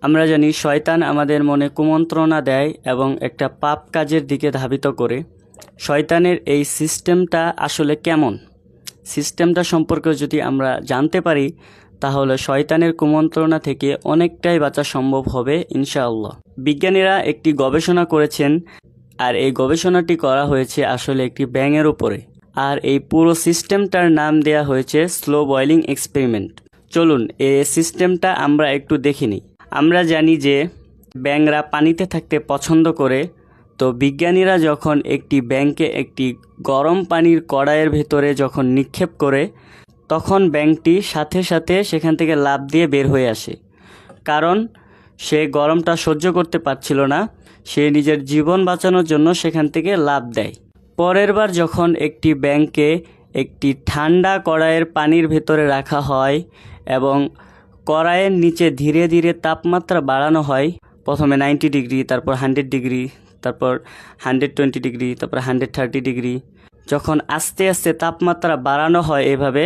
আমরা জানি শয়তান আমাদের মনে কুমন্ত্রণা দেয় এবং একটা পাপ কাজের দিকে ধাবিত করে। শয়তানের এই সিস্টেমটা আসলে কেমন, সিস্টেমটা সম্পর্কে যদি আমরা জানতে পারি তাহলে শয়তানের কুমন্ত্রণা থেকে অনেকটাই বাঁচা সম্ভব হবে ইনশাআল্লাহ। বিজ্ঞানীরা একটি গবেষণা করেছেন, আর এই গবেষণাটি করা হয়েছে আসলে একটি ব্যাঙের উপরে, আর এই পুরো সিস্টেমটার নাম দেয়া হয়েছে স্লো বয়লিং এক্সপেরিমেন্ট। চলুন এই সিস্টেমটা আমরা একটু দেখে নিই। আমরা জানি যে ব্যাঙরা পানিতে থাকতে পছন্দ করে, তো বিজ্ঞানীরা যখন একটি ব্যাঙকে একটি গরম পানির কড়াইয়ের ভেতরে যখন নিক্ষেপ করে, তখন ব্যাঙটি সাথে সাথে সেখান থেকে লাফ দিয়ে বের হয়ে আসে, কারণ সে গরমটা সহ্য করতে পারছিল না। সে নিজের জীবন বাঁচানোর জন্য সেখান থেকে লাফ দেয়। পরের বার যখন একটি ব্যাঙকে একটি ঠান্ডা কড়াইয়ের পানির ভেতরে রাখা হয় এবং কড়াইয়ের নিচে ধীরে ধীরে তাপমাত্রা বাড়ানো হয়, প্রথমে 90 ডিগ্রি, তারপর 100 ডিগ্রি, তারপর 120 ডিগ্রি, তারপর 130 ডিগ্রি, যখন আস্তে আস্তে তাপমাত্রা বাড়ানো হয় এভাবে,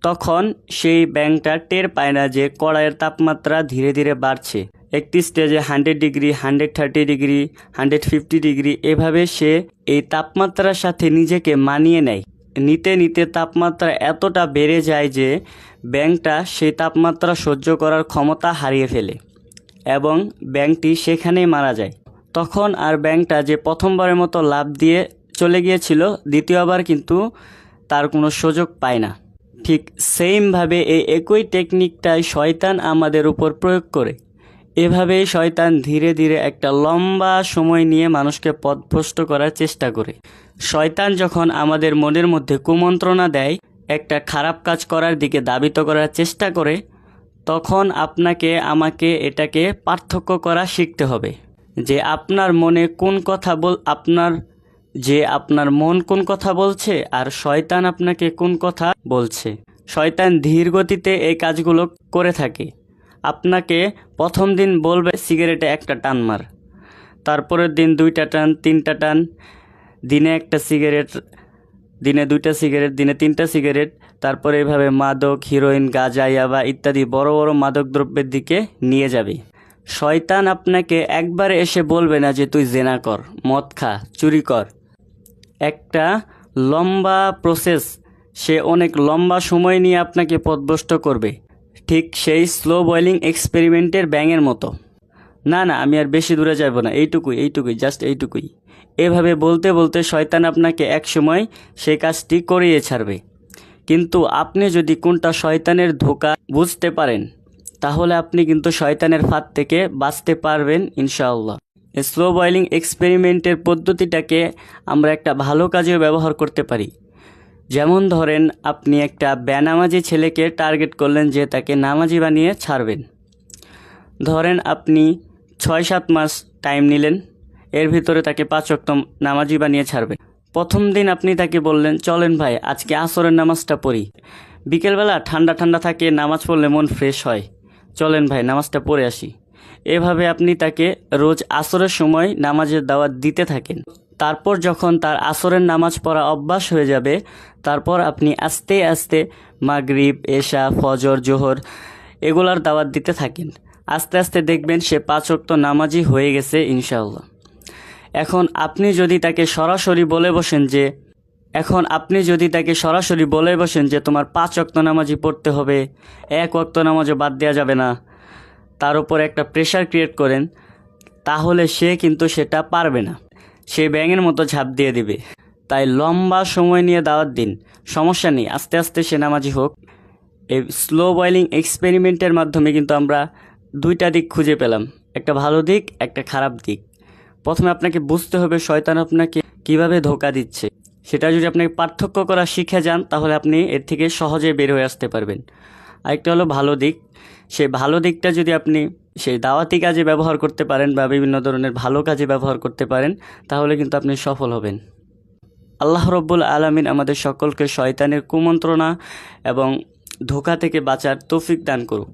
তখন সেই ব্যাঙটা টের পায় না যে কড়াইয়ের তাপমাত্রা ধীরে ধীরে বাড়ছে। একটি স্টেজে 100 ডিগ্রি, 130 ডিগ্রি, 150 ডিগ্রি, এভাবে সে এই তাপমাত্রার সাথে নিজেকে মানিয়ে নেয়। নিতে নিতে তাপমাত্রা এতটা বেড়ে যায় যে ব্যাঙটা সেই তাপমাত্রা সহ্য করার ক্ষমতা হারিয়ে ফেলে এবং ব্যাঙটি সেখানেই মারা যায়। তখন আর ব্যাঙটা যে প্রথমবারের মতো লাফ দিয়ে চলে গিয়েছিল, দ্বিতীয়বার কিন্তু তার কোনো সুযোগ পায় না। ঠিক সেইমভাবে এই একই টেকনিকটাই শয়তান আমাদের উপর প্রয়োগ করে। এভাবেই শয়তান ধীরে ধীরে একটা লম্বা সময় নিয়ে মানুষকে পথভ্রষ্ট করার চেষ্টা করে। শয়তান যখন আমাদের মনের মধ্যে কুমন্ত্রণা দেয়, একটা খারাপ কাজ করার দিকে ধাবিত করার চেষ্টা করে, তখন আপনাকে আমাকে এটাকে পার্থক্য করা শিখতে হবে যে আপনার মনে কোন কথা আপনার মন কোন কথা বলছে আর শয়তান আপনাকে কোন কথা বলছে। শয়তান ধীর গতিতে এই কাজগুলো করে থাকে। আপনাকে প্রথম দিন বলবে সিগারেটে একটা টান মার, তারপরের দিন 2টা টান, 3টা টান, দিনে 1টা সিগারেট, দিনে 2টা সিগারেট, দিনে 3টা সিগারেট, তারপরে এভাবে মাদক, হিরোইন, গাঁজা, ইয়াবা ইত্যাদি বড় বড় মাদক দ্রব্যের দিকে নিয়ে যাবে। শয়তান আপনাকে একবারে এসে বলবে না যে তুই জেনা কর, মদ খা, চুরি কর। একটা লম্বা প্রসেস, সে অনেক লম্বা সময় নিয়ে আপনাকে পথভ্রষ্ট করবে, ঠিক সেই স্লো বয়লিং এক্সপেরিমেন্টের ব্যাঙের মতো। না আমি আর বেশি দূরে যাব না, এইটুকুই, জাস্ট এইটুকুই। এভাবে বলতে বলতে শয়তান আপনাকে এক সময় সেই কাজটি করিয়ে ছাড়বে। কিন্তু আপনি যদি কোনটা শয়তানের ধোঁকা বুঝতে পারেন, তাহলে আপনি কিন্তু শয়তানের ফাঁদ থেকে বাঁচতে পারবেন ইনশাআল্লাহ। স্লো বয়লিং এক্সপেরিমেন্টের পদ্ধতিটাকে আমরা একটা ভালো কাজেও ব্যবহার করতে পারি। যেমন ধরেন, আপনি একটা বেনামাজি ছেলেকে টার্গেট করলেন যে তাকে নামাজি বানিয়ে ছাড়বেন। ধরেন আপনি 6-7 মাস টাইম নিলেন, এর ভিতরে তাকে 5 ওয়াক্ত নামাজি বানিয়ে ছাড়বেন। প্রথম দিন আপনি তাকে বললেন, চলেন ভাই আজকে আসরের নামাজটা পড়ি, বিকেলবেলা ঠান্ডা ঠান্ডা থাকে, নামাজ পড়লে মন ফ্রেশ হয়, চলেন ভাই নামাজটা পড়ে আসি। এভাবে আপনি তাকে রোজ আসরের সময় নামাজের দাওয়াত দিতে থাকেন। তারপর যখন তার আসরের নামাজ পড়া অভ্যাস হয়ে যাবে, তারপর আপনি আস্তে আস্তে মাগরিব, এশা, ফজর, জোহর এগুলার দাওয়াত দিতে থাকেন। আস্তে আস্তে দেখবেন সে 5 ওয়াক্ত নামাজি হয়ে গেছে ইনশাআল্লাহ। এখন আপনি যদি তাকে সরাসরি বলে বসেন যে তোমার 5 ওয়াক্ত নামাজি পড়তে হবে, 1 ওয়াক্ত নামাজও বাদ দেওয়া যাবে না, তার উপর একটা প্রেশার ক্রিয়েট করেন, তাহলে সে কিন্তু সেটা পারবে না, সে ব্যাঙের মতো ঝাঁপ দিয়ে দিবে। তাই লম্বা সময় নিয়ে দাওয়াত দিন, সমস্যা নেই, আস্তে আস্তে সে নামাজি হোক। এই স্লো বয়লিং এক্সপেরিমেন্টের মাধ্যমে কিন্তু আমরা 2টা দিক খুঁজে পেলাম, একটা ভালো দিক, একটা খারাপ দিক। প্রথমে আপনাকে বুঝতে হবে শয়তান আপনাকে কিভাবে ধোঁকা দিচ্ছে। সেটা যদি আপনাকে পার্থক্য করা শিখে যান, তাহলে আপনি এর থেকে সহজে বের হয়ে আসতে পারবেন। আরেকটা হলো ভালো দিক, সেই ভালো দিকটা যদি আপনি সেই দাওয়াতি কাজে ব্যবহার করতে পারেন বা বিভিন্ন ধরনের ভালো কাজে ব্যবহার করতে পারেন, তাহলে কিন্তু আপনি সফল হবেন। আল্লাহ রব্বুল আলামিন আমাদের সকলকে শয়তানের কুমন্ত্রণা এবং ধোঁকা থেকে বাঁচার তৌফিক দান করুক।